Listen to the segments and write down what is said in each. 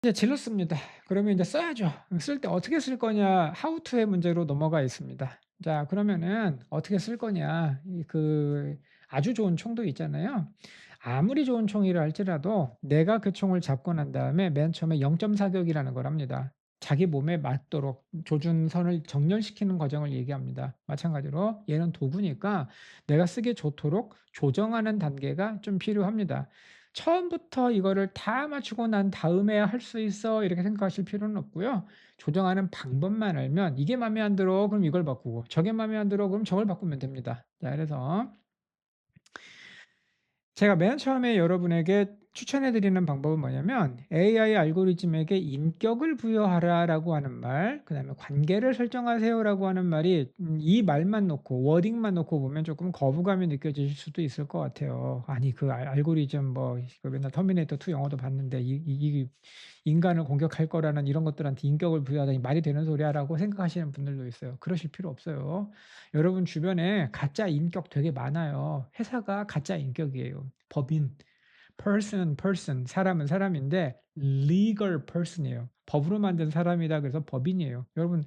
이제 질렀습니다. 그러면 인제 써야죠. 쓸 때 어떻게 쓸 거냐 how to의 문제로 넘어가 있습니다. 자 그러면은 어떻게 쓸 거냐 아주 좋은 총도 있잖아요. 아무리 좋은 총이라 할지라도 내가 그 총을 잡고 난 다음에 맨 처음에 0점 사격이라는 걸 합니다. 자기 몸에 맞도록 조준선을 정렬시키는 과정을 얘기합니다. 마찬가지로 얘는 도구니까 내가 쓰기 좋도록 조정하는 단계가 좀 필요합니다. 처음부터 이거를 다 맞추고 난 다음에야 할 수 있어 이렇게 생각하실 필요는 없고요. 조정하는 방법만 알면 이게 맘에 안 들어 그럼 이걸 바꾸고 저게 맘에 안 들어 그럼 저걸 바꾸면 됩니다. 자 그래서 제가 맨 처음에 여러분에게 추천해 드리는 방법은 뭐냐면 "AI 알고리즘에게 인격을 부여하라."라고 하는 말, 그다음에 "관계를 설정하세요."라고 하는 말이 이 말만 놓고 워딩만 놓고 보면 조금 거부감이 느껴지실 수도 있을 것 같아요. '아니 그 알고리즘 뭐 그 맨날 터미네이터 2 영화도 봤는데 이 인간을 공격할 거라는 이런 것들한테 인격을 부여하다니 말이 되는 소리야.'라고 생각하시는 분들도 있어요. 그러실 필요 없어요. 여러분 주변에 가짜 인격 되게 많아요. 회사가 가짜 인격이에요. 법인 person, 사람은 사람인데 legal person이에요. 법으로 만든 사람이다 그래서 법인이에요. 여러분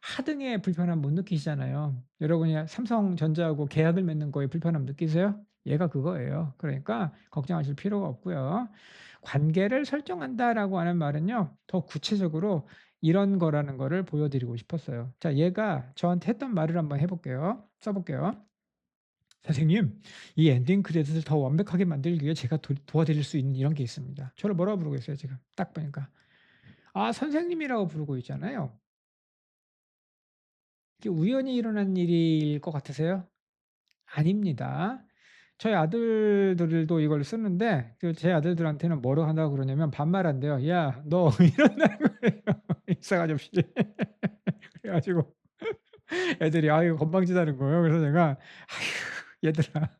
하등의 불편함 못 느끼시잖아요. 여러분이 삼성전자하고 계약을 맺는 거에 불편함 느끼세요? 얘가 그거예요. 그러니까 걱정하실 필요가 없고요. 관계를 설정한다라고 하는 말은요. 더 구체적으로 이런 거라는 거를 보여드리고 싶었어요. 자, 얘가 저한테 했던 말을 한번 해볼게요. 써볼게요. 선생님, 이 엔딩 크레딧을 더 완벽하게 만들기 위해 제가 도와드릴 수 있는 이런 게 있습니다. 저를 뭐라고 부르고 있어요, 지금. 딱 보니까. 아, 선생님이라고 부르고 있잖아요. 이게 우연히 일어난 일일 것 같으세요? 아닙니다. 저희 아들들도 이걸 쓰는데 제 아들들한테는 뭐라고 한다고 그러냐면 반말한대요. "야 너" 이런다는 거예요. 이 싸가지 없이. 그래 가지고 애들이 아유 건방지다는 거예요. 그래서 제가 "아휴 얘들아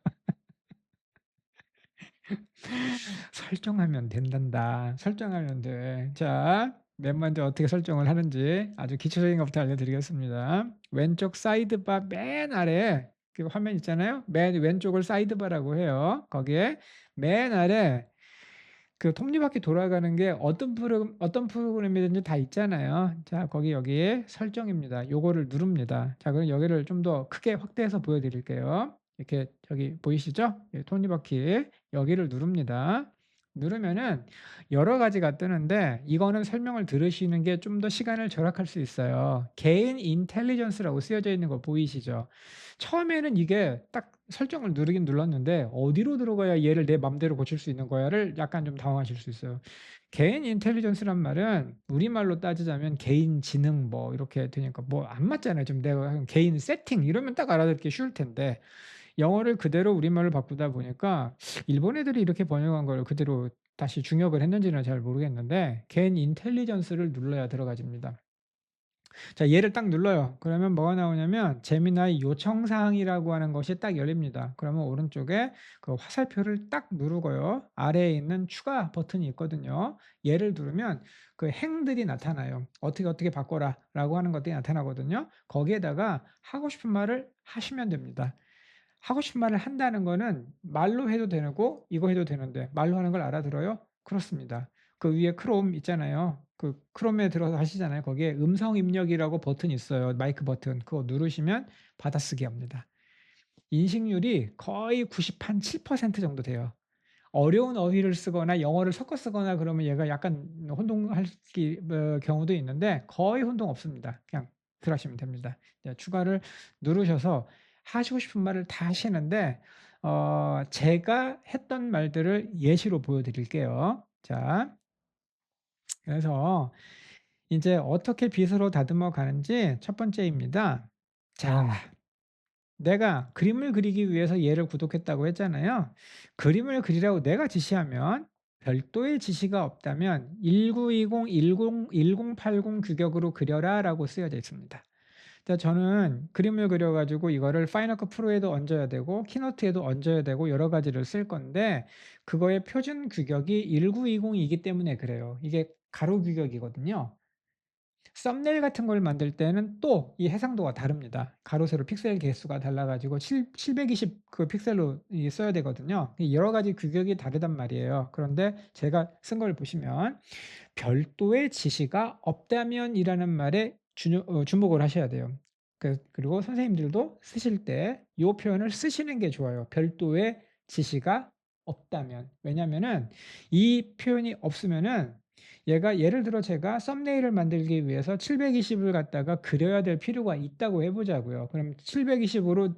설정하면 된단다. 설정하면 돼." 자 맨 먼저 어떻게 설정을 하는지 아주 기초적인 것부터 알려드리겠습니다. 왼쪽 사이드바 맨 아래 그 화면 있잖아요. 맨 왼쪽을 사이드바라고 해요. 거기에 맨 아래 그 톱니바퀴 돌아가는 게 어떤 프로그램이든지 다 있잖아요. 자 거기 여기에 설정입니다. 요거를 누릅니다. 자 그럼 여기를 좀 더 크게 확대해서 보여 드릴게요. 이렇게 저기 보이시죠? 예 톱니바퀴 여기를 누릅니다. 누르면은 여러 가지가 뜨는데 이거는 설명을 들으시는 게 좀 더 시간을 절약할 수 있어요. 개인 인텔리전스라고 쓰여져 있는 거 보이시죠? 처음에는 이게 딱 설정을 누르긴 눌렀는데 '어디로 들어가야 얘를 내 맘대로 고칠 수 있는 거야.'를 약간 좀 당황하실 수 있어요. 개인 인텔리전스란 말은 우리말로 따지자면 개인 지능 뭐 이렇게 되니까 뭐 안 맞잖아요. 좀 내가 한 개인 세팅 이러면 딱 알아듣기 쉬울 텐데 영어를 그대로 우리말로 바꾸다 보니까 일본 애들이 이렇게 번역한 걸 그대로 다시 중역을 했는지는 잘 모르겠는데 개인 인텔리전스를 눌러야 들어가집니다. 자 얘를 딱 눌러요. 그러면 뭐가 나오냐면 재미나이 요청 사항이라고 하는 것이 딱 열립니다. 그러면 오른쪽에 그 화살표를 딱 누르고요. 아래에 있는 추가 버튼이 있거든요. 얘를 누르면 그 행들이 나타나요. "어떻게 바꿔라."라고 하는 것들이 나타나거든요. 거기에다가 하고 싶은 말을 하시면 됩니다. 하고 싶은 말을 한다는 거는 말로 해도 되고 이거 해도 되는데 말로 하는 걸 알아들어요? 그렇습니다. 그 위에 크롬 있잖아요. 그 크롬에 들어가서 하시잖아요. 거기에 음성 입력이라고 버튼이 있어요. 마이크 버튼. 그거 누르시면 받아쓰기 합니다. 인식률이 거의 97% 정도 돼요. 어려운 어휘를 쓰거나 영어를 섞어 쓰거나 그러면 얘가 약간 혼동할 경우도 있는데 거의 혼동 없습니다. 그냥 들어가시면 됩니다. 네 추가를 누르셔서 하시고 싶은 말을 다 하시는데 제가 했던 말들을 예시로 보여 드릴게요. 자 그래서 인제 어떻게 빗으로 다듬어 가는지 첫 번째입니다. 자 내가 그림을 그리기 위해서 얘를 구독했다고 했잖아요. 그림을 그리라고 내가 지시하면 별도의 지시가 없다면 1920 규격으로 그려라라고 쓰여져 있습니다. 자 저는 그림을 그려 가지고 이거를 파이널 컷 프로에도 얹어야 되고 키노트에도 얹어야 되고 여러 가지를 쓸 건데 그거의 표준 규격이 1920 이기 때문에 그래요. 이게 가로 규격이거든요. 썸네일 같은 걸 만들 때는 또 이 해상도가 다릅니다. 가로 세로 픽셀 개수가 달라 가지고 720 그 픽셀로 이 써야 되거든요. 이 여러 가지 규격이 다르단 말이에요. 그런데 제가 쓴 걸 보시면 별도의 지시가 없다면이라는 말에 주목을 하셔야 돼요. 그리고 선생님들도 쓰실 때 요 표현을 쓰시는 게 좋아요. 별도의 지시가 없다면. 왜냐하면은 이 표현이 없으면은 얘가 예를 들어 제가 썸네일을 만들기 위해서 720을 갖다가 그려야 될 필요가 있다고 해 보자고요. 그럼 720 으로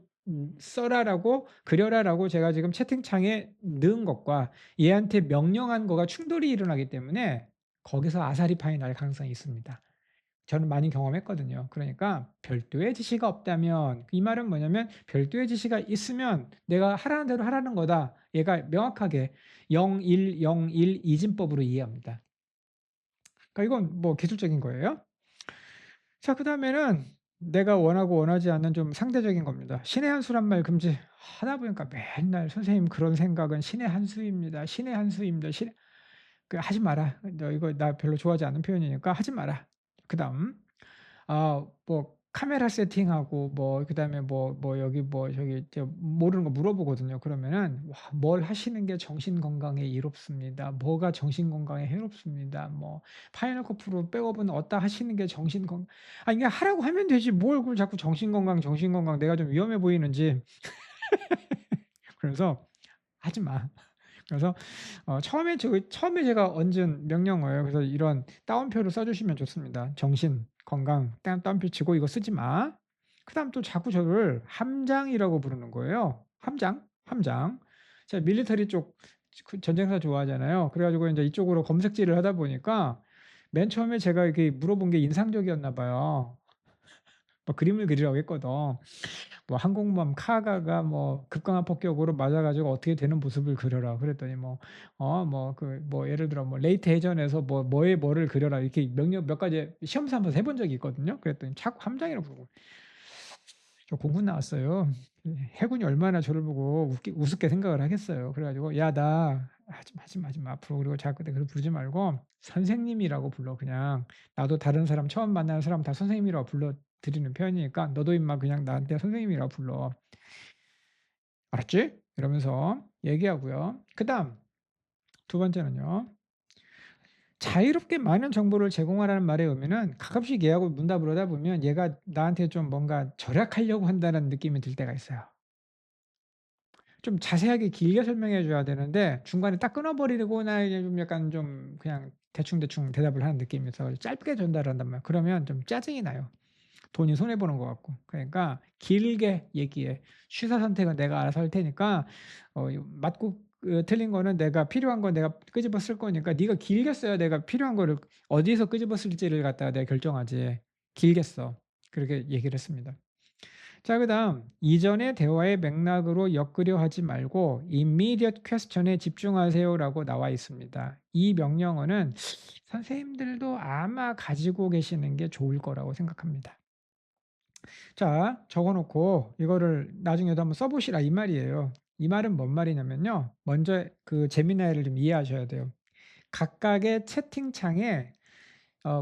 써라라고 그려라라고 제가 지금 채팅창에 넣은 것과 얘한테 명령한 거가 충돌이 일어나기 때문에 거기서 아사리파이 날 가능성이 있습니다. 저는 많이 경험했거든요. 그러니까 별도의 지시가 없다면 이 말은 뭐냐면 별도의 지시가 있으면 내가 하라는 대로 하라는 거다. 얘가 명확하게 0, 1, 0, 1 이진법으로 이해합니다. 그러니까 이건 뭐 기술적인 거예요. 자, 그다음에는 내가 원하고 원하지 않는 좀 상대적인 겁니다. 신의 한 수란 말 금지. 하다 보니까 맨날 "선생님 그런 생각은 신의 한 수입니다. 신의 한 수입니다. 신의" 하지 마라. 너 이거 나 별로 좋아하지 않는 표현이니까 하지 마라. 그다음 뭐 카메라 세팅하고 뭐 그다음에 뭐 여기 뭐 저기 모르는 거 물어보거든요. 그러면은 와 "뭘 하시는 게 정신 건강에 이롭습니다. 뭐가 정신 건강에 해롭습니다." 뭐 "파이널 컷 프로 백업은 어디다 하시는 게 정신 건" 아니 그냥 하라고 하면 되지 뭘 그걸 자꾸 정신 건강, 정신 건강 내가 좀 위험해 보이는지 그래서 하지 마. 그래서 처음에 제가 얹은 명령어예요. 그래서 이런 따옴표를 써 주시면 좋습니다. "정신", "건강" 따옴표 치고 "이거 쓰지 마." 그다음 또 자꾸 저를 함장이라고 부르는 거예요. 함장, 함장. 제가 밀리터리 쪽 전쟁사 좋아하잖아요. 그래 가지고 인제 이쪽으로 검색질을 하다 보니까 맨 처음에 제가 이렇게 물어본 게 인상적이었나 봐요. 뭐 그림을 그리라고 했거든. 뭐 항공모함 카가가 뭐 급강한 폭격으로 맞아 가지고 어떻게 되는 모습을 그려라. 그랬더니 뭐 뭐 예를 들어 뭐 레이트 해전에서 뭐의 뭐를 그려라. 이렇게 명령 몇 가지 시험 삼아서 해본 적이 있거든요. 그랬더니 자꾸 함장이라고 부르고 저 공군 나왔어요. 해군이 얼마나 저를 보고 우습게 생각을 하겠어요. 그래 가지고 "야 나 하지 마 앞으로. 그리고 자꾸 그렇게 부르지 말고 선생님이라고 불러 그냥. 나도 다른 사람 처음 만나는 사람 다 선생님이라고 불러 드리는 편이니까 너도 임마 그냥 나한테 선생님이라고 불러. 알았지?" 이러면서 얘기하고요. 그다음 두 번째는요. 자유롭게 많은 정보를 제공하라는 말의 의미는 가끔씩 얘하고 문답을 하다 보면 얘가 나한테 좀 뭔가 절약하려고 한다는 느낌이 들 때가 있어요. 좀 자세하게 길게 설명해 줘야 되는데 중간에 딱 끊어 버리거나 이제 좀 약간 좀 그냥 대충대충 대답을 하는 느낌이 있어 짧게 전달한단 말이야. 그러면 좀 짜증이 나요. 돈이 손해 보는 것 같고. 그러니까 길게 얘기해. 취사 선택은 내가 알아서 할 테니까 맞고 틀린 거는 내가 필요한 건 내가 끄집어 쓸 거니까 네가 길게 써야 내가 필요한 거를 어디서 끄집어 쓸지를 갖다가 내가 결정하지. 길게 써. 그렇게 얘기를 했습니다. 자, 그다음 "이전의 대화의 맥락으로 엮으려 하지 말고 immediate question에 집중하세요."라고 나와 있습니다. 이 명령어는 선생님들도 아마 가지고 계시는 게 좋을 거라고 생각합니다. 자, 적어 놓고 이거를 나중에도 한번 써 보시라 이 말이에요. 이 말은 뭔 말이냐면요. 먼저 그 제미나이를 좀 이해하셔야 돼요. 각각의 채팅창에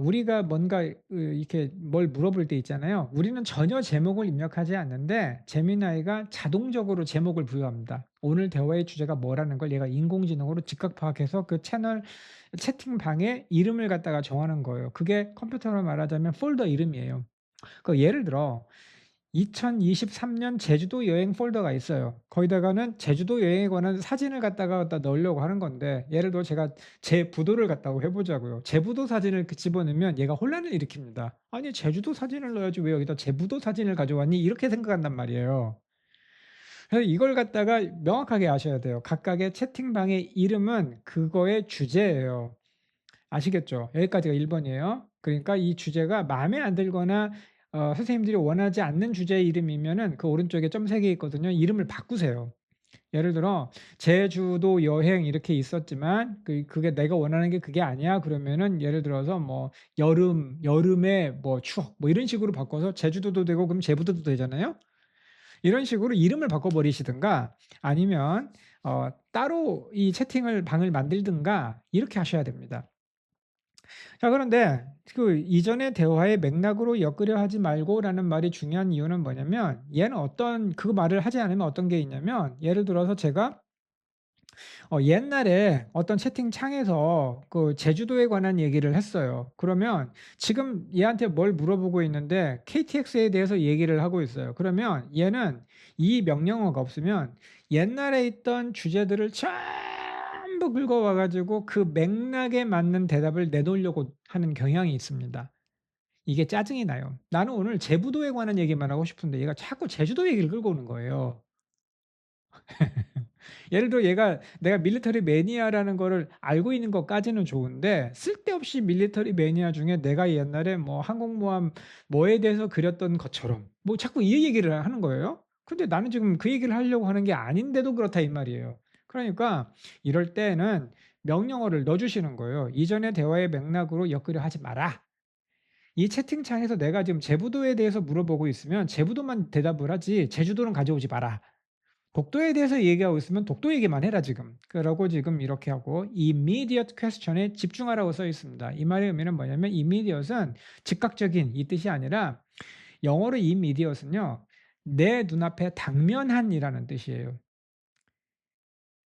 우리가 뭔가 이렇게 뭘 물어볼 때 있잖아요. 우리는 전혀 제목을 입력하지 않는데 제미나이가 자동적으로 제목을 부여합니다. 오늘 대화의 주제가 뭐라는 걸 얘가 인공지능으로 즉각 파악해서 그 채널 채팅방에 이름을 갖다가 정하는 거예요. 그게 컴퓨터로 말하자면 폴더 이름이에요. 예를 들어 2023년 제주도 여행 폴더가 있어요. 거기다가는 제주도 여행에 관한 사진을 갖다 넣으려고 하는 건데 예를 들어 제가 제 부도를 갖다고 해 보자고요. 제 부도 사진을 집어넣으면 얘가 혼란을 일으킵니다. '아니 제주도 사진을 넣어야지 왜 여기다 제 부도 사진을 가져왔니?' 이렇게 생각한단 말이에요. 그래서 이걸 갖다가 명확하게 아셔야 돼요. 각각의 채팅방의 이름은 그거의 주제예요. 아시겠죠? 여기까지가 1 번이에요. 그러니까 이 주제가 마음에 안 들거나 선생님들이 원하지 않는 주제의 이름이면은 그 오른쪽에 점 3개 있거든요. 이름을 바꾸세요. 예를 들어 "제주도 여행." 이렇게 있었지만 그게 내가 원하는 게 그게 아니야 그러면은 예를 들어서 뭐 "여름, 여름의 뭐 추억." 뭐 이런 식으로 바꿔서 제주도도 되고 그럼 제부도도 되잖아요. 이런 식으로 이름을 바꿔 버리시든가 아니면 따로 이 채팅을 방을 만들든가 이렇게 하셔야 됩니다. 자 그런데 그 "이전의 대화의 맥락으로 엮으려 하지 말고."라는 말이 중요한 이유는 뭐냐면 얘는 어떤 그 말을 하지 않으면 어떤 게 있냐면 예를 들어서 제가 옛날에 어떤 채팅창에서 그 제주도에 관한 얘기를 했어요. 그러면 지금 얘한테 뭘 물어보고 있는데 KTX에 대해서 얘기를 하고 있어요. 그러면 얘는 이 명령어가 없으면 옛날에 있던 주제들을 전부 긁어와 가지고 그 맥락에 맞는 대답을 내놓으려고 하는 경향이 있습니다. 이게 짜증이 나요. 나는 오늘 제부도에 관한 얘기만 하고 싶은데 얘가 자꾸 제주도 얘기를 끌고 오는 거예요. 예를 들어 얘가 내가 밀리터리 매니아라는 거를 알고 있는 것까지는 좋은데 쓸데없이 밀리터리 매니아 중에 내가 옛날에 뭐 항공모함 뭐에 대해서 그렸던 것처럼 뭐 자꾸 이 얘기를 하는 거예요. 근데 나는 지금 그 얘기를 하려고 하는 게 아닌데도 그렇다 이 말이에요. 그러니까 이럴 때는 명령어를 넣어 주시는 거예요. "이전의 대화의 맥락으로 엮으려 하지 마라." 이 채팅창에서 내가 지금 제부도에 대해서 물어보고 있으면 제부도만 대답을 하지 제주도는 가져오지 마라. 독도에 대해서 얘기하고 있으면 독도 얘기만 해라 지금. 그러고 지금 이렇게 하고 immediate question에 집중하라고 써 있습니다. 이 말의 의미는 뭐냐면 immediate은 즉각적인 이 뜻이 아니라 영어로 immediate은요. 내 눈앞에 당면한이라는 뜻이에요.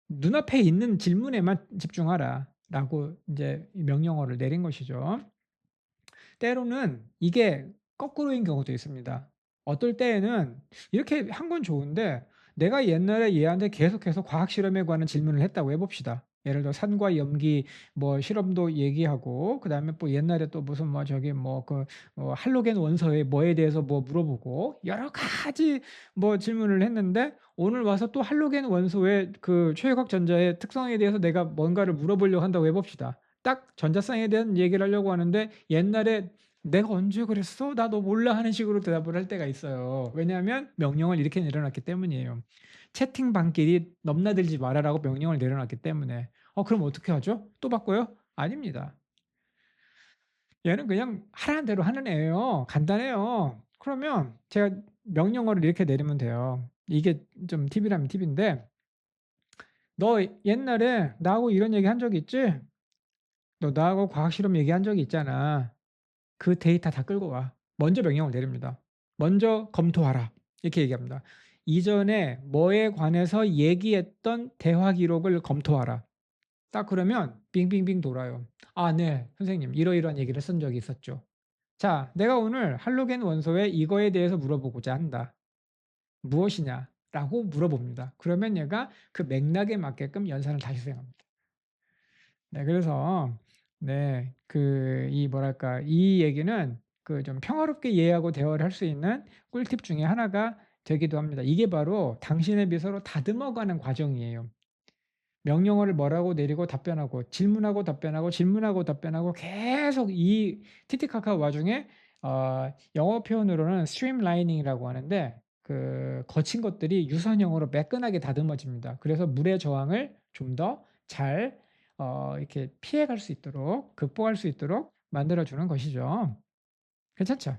눈앞에 있는 질문에만 집중하라라고 인제 명령어를 내린 것이죠. 때로는 이게 거꾸로인 경우도 있습니다. 어떨 때에는 이렇게 한 건 좋은데 내가 옛날에 얘한테 계속해서 과학 실험에 관한 질문을 했다고 해 봅시다. 예를 들어 산과 염기 뭐 실험도 얘기하고 그다음에 뭐 옛날에 또 무슨 뭐 저기 뭐 그 할로겐 원소의 뭐에 대해서 뭐 물어보고 여러 가지 뭐 질문을 했는데 오늘 와서 또 할로겐 원소의 그 최외곽 전자의 특성에 대해서 내가 뭔가를 물어보려고 한다고 해 봅시다. 딱 전자쌍에 대한 얘기를 하려고 하는데 옛날에 "내가 언제 그랬어? 나 너 몰라." 하는 식으로 대답을 할 때가 있어요. 왜냐하면 명령을 이렇게 내려놨기 때문이에요. 채팅방끼리 "넘나들지 마라."라고 명령을 내려놨기 때문에. 그럼 어떻게 하죠? 또 바꿔요? 아닙니다. 얘는 그냥 하라는 대로 하는 애예요. 간단해요. 그러면 제가 명령어를 이렇게 내리면 돼요. 이게 좀 팁이라면 팁인데 "너 옛날에 나하고 이런 얘기 한 적 있지? 너 나하고 과학 실험 얘기한 적이 있잖아. 그 데이터 다 끌고 와." 먼저 명령을 내립니다. "먼저 검토하라." 이렇게 얘기합니다. "이전에 뭐에 관해서 얘기했던 대화 기록을 검토하라." 딱 그러면 빙빙빙 돌아요. "아 네. 선생님 이러이러한 얘기를 쓴 적이 있었죠. 자 내가 오늘 할로겐 원소의 이거에 대해서 물어보고자 한다. 무엇이냐?"라고 물어봅니다. 그러면 얘가 그 맥락에 맞게끔 연산을 다시 수행합니다. 네 그래서 네 이 뭐랄까 이 얘기는 그 좀 평화롭게 이해하고 대화를 할 수 있는 꿀팁 중에 하나가 되기도 합니다. 이게 바로 당신의 미소로 다듬어가는 과정이에요. 명령어를 뭐라고 내리고 답변하고 질문하고 답변하고 질문하고 답변하고 계속 이 티티카카 와중에 영어 표현으로는 스트림라이닝이라고 하는데 그 거친 것들이 유선형으로 매끈하게 다듬어집니다. 그래서 물의 저항을 좀 더 잘 이렇게 피해갈 수 있도록 극복할 수 있도록 만들어 주는 것이죠. 괜찮죠?